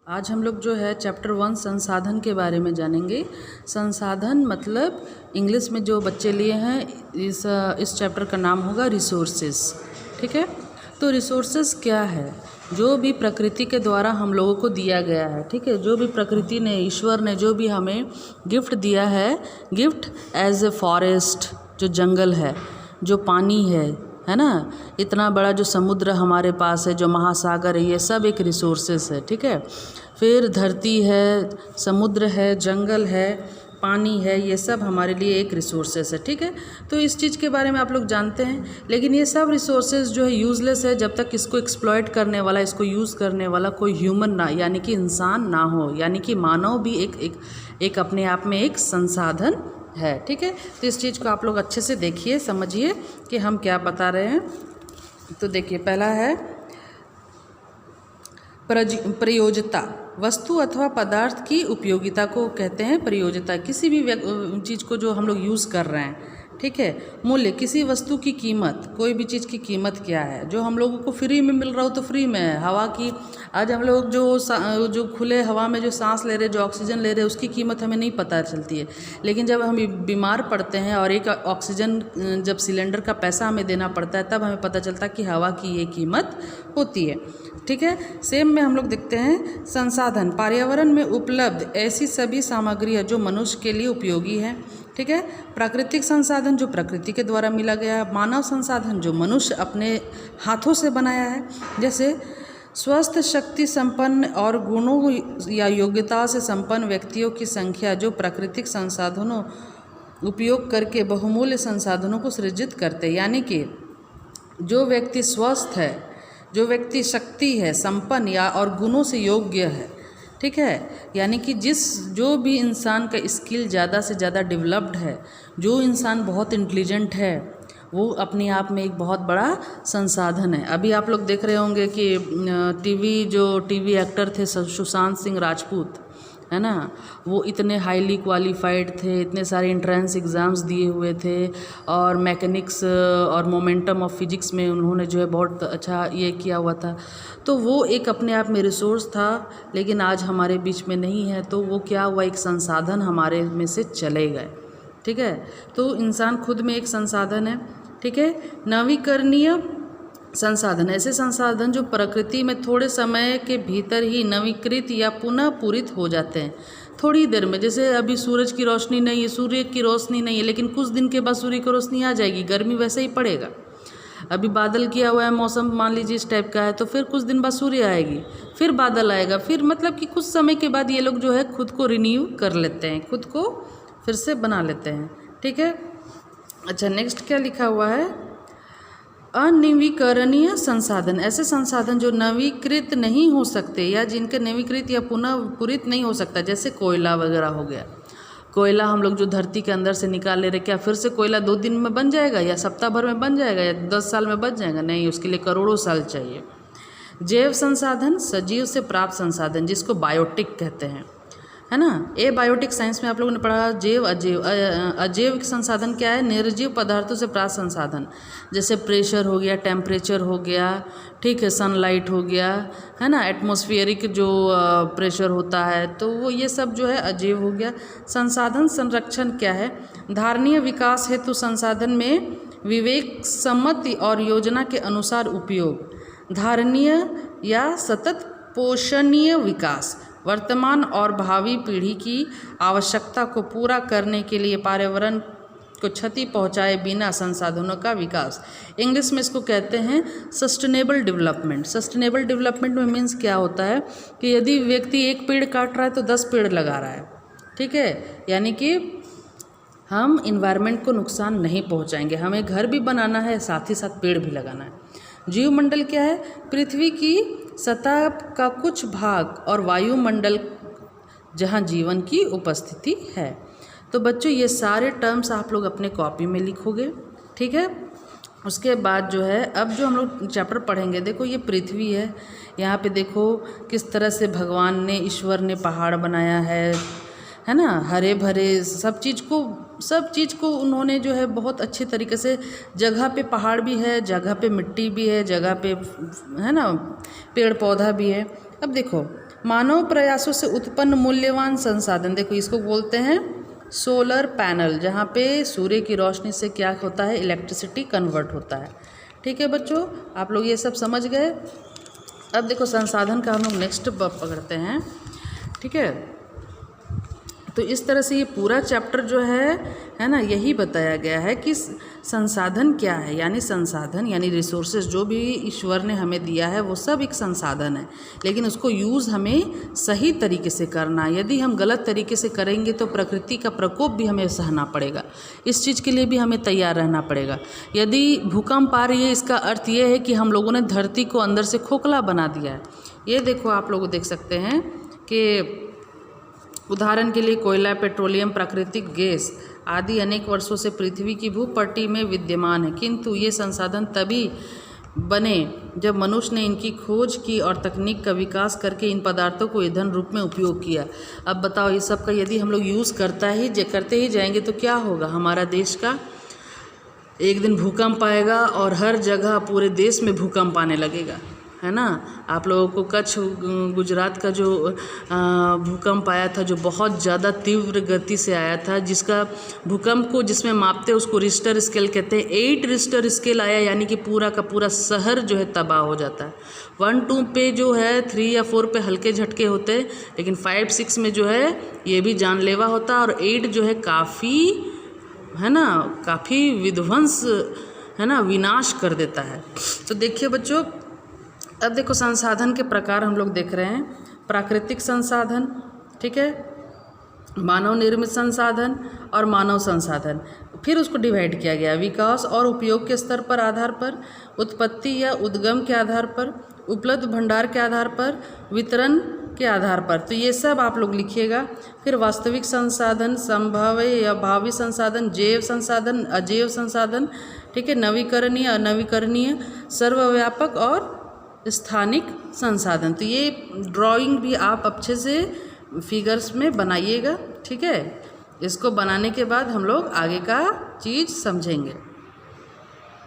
आज हम लोग जो है चैप्टर 1 संसाधन के बारे में जानेंगे। संसाधन मतलब इंग्लिश में जो बच्चे लिए हैं इस चैप्टर का नाम होगा रिसोर्सेज। ठीक है, तो रिसोर्सेज क्या है? जो भी प्रकृति के द्वारा हम लोगों को दिया गया है। ठीक है, जो भी प्रकृति ने, ईश्वर ने जो भी हमें गिफ्ट दिया है, गिफ्ट एज ए फॉरेस्ट, जो जंगल है, जो पानी है ना, इतना बड़ा जो समुद्र हमारे पास है, जो महासागर है, ये सब एक रिसोर्सेस है। ठीक है, फिर धरती है, समुद्र है, जंगल है, पानी है, ये सब हमारे लिए एक रिसोर्सेस है। ठीक है, तो इस चीज़ के बारे में आप लोग जानते हैं, लेकिन ये सब रिसोर्सेज जो है यूज़लेस है जब तक इसको एक्सप्लॉइट करने वाला, इसको यूज़ करने वाला कोई ह्यूमन ना, यानी कि इंसान ना हो, यानी कि मानव भी एक अपने आप में एक संसाधन है। ठीक है, तो इस चीज़ को आप लोग अच्छे से देखिए, समझिए कि हम क्या बता रहे हैं। तो देखिए, पहला है प्रयोज्यता। वस्तु अथवा पदार्थ की उपयोगिता को कहते हैं प्रयोज्यता। किसी भी चीज़ को जो हम लोग यूज़ कर रहे हैं। ठीक है, मूल्य, किसी वस्तु की कीमत, कोई भी चीज़ की कीमत क्या है? जो हम लोगों को फ्री में मिल रहा हो तो फ्री में है। हवा की, आज हम लोग जो खुले हवा में जो सांस ले रहे, जो ऑक्सीजन ले रहे, उसकी कीमत हमें नहीं पता चलती है। लेकिन जब हम बीमार पड़ते हैं और एक ऑक्सीजन जब सिलेंडर का पैसा हमें देना पड़ता है, तब हमें पता चलता है कि हवा की ये कीमत होती है। ठीक है, सेम में हम लोग देखते हैं संसाधन, पर्यावरण में उपलब्ध ऐसी सभी सामग्रियाँ जो मनुष्य के लिए उपयोगी है। ठीक है, प्राकृतिक संसाधन जो प्रकृति के द्वारा मिला गया है, मानव संसाधन जो मनुष्य अपने हाथों से बनाया है, जैसे स्वस्थ, शक्ति संपन्न और गुणों या योग्यता से संपन्न व्यक्तियों की संख्या जो प्राकृतिक संसाधनों उपयोग करके बहुमूल्य संसाधनों को सृजित करते, यानी कि जो व्यक्ति स्वस्थ है, जो व्यक्ति शक्ति है, संपन्न या और गुणों से योग्य है। ठीक है, यानी कि जो भी इंसान का स्किल ज़्यादा से ज़्यादा डेवलप्ड है, जो इंसान बहुत इंटेलिजेंट है, वो अपने आप में एक बहुत बड़ा संसाधन है। अभी आप लोग देख रहे होंगे कि टीवी एक्टर थे सुशांत सिंह राजपूत, है ना, वो इतने हाईली क्वालिफाइड थे, इतने सारे एंट्रेंस एग्ज़ाम्स दिए हुए थे और मैकेनिक्स और मोमेंटम ऑफ फिजिक्स में उन्होंने जो है बहुत अच्छा ये किया हुआ था। तो वो एक अपने आप में रिसोर्स था, लेकिन आज हमारे बीच में नहीं है। तो वो क्या हुआ, एक संसाधन हमारे में से चले गए। ठीक है, तो इंसान खुद में एक संसाधन है। ठीक है, नवीकरणीय संसाधन, ऐसे संसाधन जो प्रकृति में थोड़े समय के भीतर ही नवीकृत या पुनः पूरित हो जाते हैं, थोड़ी देर में। जैसे अभी सूरज की रोशनी नहीं है, सूर्य की रोशनी नहीं है, लेकिन कुछ दिन के बाद सूर्य की रोशनी आ जाएगी, गर्मी वैसे ही पड़ेगा। अभी बादल किया हुआ है, मौसम मान लीजिए इस टाइप का है, तो फिर कुछ दिन बाद सूर्य आएगी, फिर बादल आएगा, फिर मतलब कि कुछ समय के बाद ये लोग जो है खुद को रिन्यू कर लेते हैं, खुद को फिर से बना लेते हैं। ठीक है, अच्छा, नेक्स्ट क्या लिखा हुआ है, अनवीकरणीय संसाधन, ऐसे संसाधन जो नवीकृत नहीं हो सकते या जिनके नवीकृत या पुनः पूरित नहीं हो सकता, जैसे कोयला वगैरह हो गया। कोयला हम लोग जो धरती के अंदर से निकाल ले रहे, क्या फिर से कोयला 2 दिन में बन जाएगा या सप्ताह भर में बन जाएगा या 10 साल में बन जाएगा? नहीं, उसके लिए करोड़ों साल चाहिए। जैव संसाधन, सजीव से प्राप्त संसाधन, जिसको बायोटिक कहते हैं, है ना। ए बायोटिक साइंस में आप लोगों ने पढ़ा। जैव अजैव, अजैव संसाधन क्या है? निर्जीव पदार्थों से प्राप्त संसाधन, जैसे प्रेशर हो गया, टेम्परेचर हो गया, ठीक है, सनलाइट हो गया, है ना, एटमॉस्फेरिक जो प्रेशर होता है, तो वो ये सब जो है अजैव हो गया। संसाधन संरक्षण क्या है? धारणीय विकास हेतु संसाधन में विवेक सम्मति और योजना के अनुसार उपयोग, धारणीय या सतत पोषणीय विकास, वर्तमान और भावी पीढ़ी की आवश्यकता को पूरा करने के लिए पर्यावरण को क्षति पहुंचाए बिना संसाधनों का विकास। इंग्लिश में इसको कहते हैं सस्टेनेबल डेवलपमेंट। सस्टेनेबल डेवलपमेंट में मीन्स क्या होता है कि यदि व्यक्ति एक पेड़ काट रहा है तो 10 पेड़ लगा रहा है। ठीक है, यानी कि हम इन्वायरमेंट को नुकसान नहीं पहुंचाएंगे, हमें घर भी बनाना है, साथ ही साथ पेड़ भी लगाना है। जीवमंडल क्या है? पृथ्वी की सतह का कुछ भाग और वायुमंडल जहाँ जीवन की उपस्थिति है। तो बच्चों, ये सारे टर्म्स आप लोग अपने कॉपी में लिखोगे। ठीक है, उसके बाद जो है अब जो हम लोग चैप्टर पढ़ेंगे, देखो ये पृथ्वी है, यहाँ पे देखो किस तरह से भगवान ने, ईश्वर ने पहाड़ बनाया है ना, हरे भरे सब चीज़ को उन्होंने जो है बहुत अच्छे तरीके से, जगह पे पहाड़ भी है, जगह पे मिट्टी भी है, जगह पे, है ना, पेड़ पौधा भी है। अब देखो मानव प्रयासों से उत्पन्न मूल्यवान संसाधन, देखो इसको बोलते हैं सोलर पैनल, जहाँ पे सूर्य की रोशनी से क्या होता है, इलेक्ट्रिसिटी कन्वर्ट होता है। ठीक है बच्चों, आप लोग ये सब समझ गए। अब देखो संसाधन का हम लोग नेक्स्ट पकड़ते हैं। ठीक है, तो इस तरह से ये पूरा चैप्टर जो है ना, यही बताया गया है कि संसाधन क्या है। यानी संसाधन यानी रिसोर्सेज जो भी ईश्वर ने हमें दिया है वो सब एक संसाधन है, लेकिन उसको यूज़ हमें सही तरीके से करना है। यदि हम गलत तरीके से करेंगे तो प्रकृति का प्रकोप भी हमें सहना पड़ेगा, इस चीज़ के लिए भी हमें तैयार रहना पड़ेगा। यदि भूकंप आ रही है, इसका अर्थ ये है कि हम लोगों ने धरती को अंदर से खोखला बना दिया है। ये देखो आप लोग देख सकते हैं कि उदाहरण के लिए कोयला, पेट्रोलियम, प्राकृतिक गैस आदि अनेक वर्षों से पृथ्वी की भूपट्टी में विद्यमान है, किंतु ये संसाधन तभी बने जब मनुष्य ने इनकी खोज की और तकनीक का विकास करके इन पदार्थों को ईंधन रूप में उपयोग किया। अब बताओ, ये सब का यदि हम लोग यूज़ करते ही जाएंगे तो क्या होगा, हमारा देश का एक दिन भूकंप आएगा और हर जगह पूरे देश में भूकंप आने लगेगा, है ना। आप लोगों को कच्छ गुजरात का जो भूकंप आया था, जो बहुत ज़्यादा तीव्र गति से आया था, जिसका भूकंप को जिसमें मापते हैं उसको रिश्टर स्केल कहते हैं। 8 रिश्टर स्केल आया, यानी कि पूरा का पूरा शहर जो है तबाह हो जाता है। 1-2 पे जो है, 3 या 4 पे हल्के झटके होते हैं, लेकिन 5-6 में जो है ये भी जानलेवा होता है, और 8 जो है काफ़ी, है ना, काफ़ी विध्वंस, है ना, विनाश कर देता है। तो देखिए बच्चों, अब देखो संसाधन के प्रकार हम लोग देख रहे हैं। प्राकृतिक संसाधन, ठीक है, मानव निर्मित संसाधन और मानव संसाधन। फिर उसको डिवाइड किया गया विकास और उपयोग के स्तर पर आधार पर, उत्पत्ति या उद्गम के आधार पर, उपलब्ध भंडार के आधार पर, वितरण के आधार पर। तो ये सब आप लोग लिखिएगा। फिर वास्तविक संसाधन, संभाव्य या भावी संसाधन, जैव संसाधन, अजैव संसाधन, ठीक है, नवीकरणीय, अनवीकरणीय, सर्वव्यापक और स्थानिक संसाधन। तो ये ड्राइंग भी आप अच्छे से फिगर्स में बनाइएगा, ठीक है। इसको बनाने के बाद हम लोग आगे का चीज़ समझेंगे।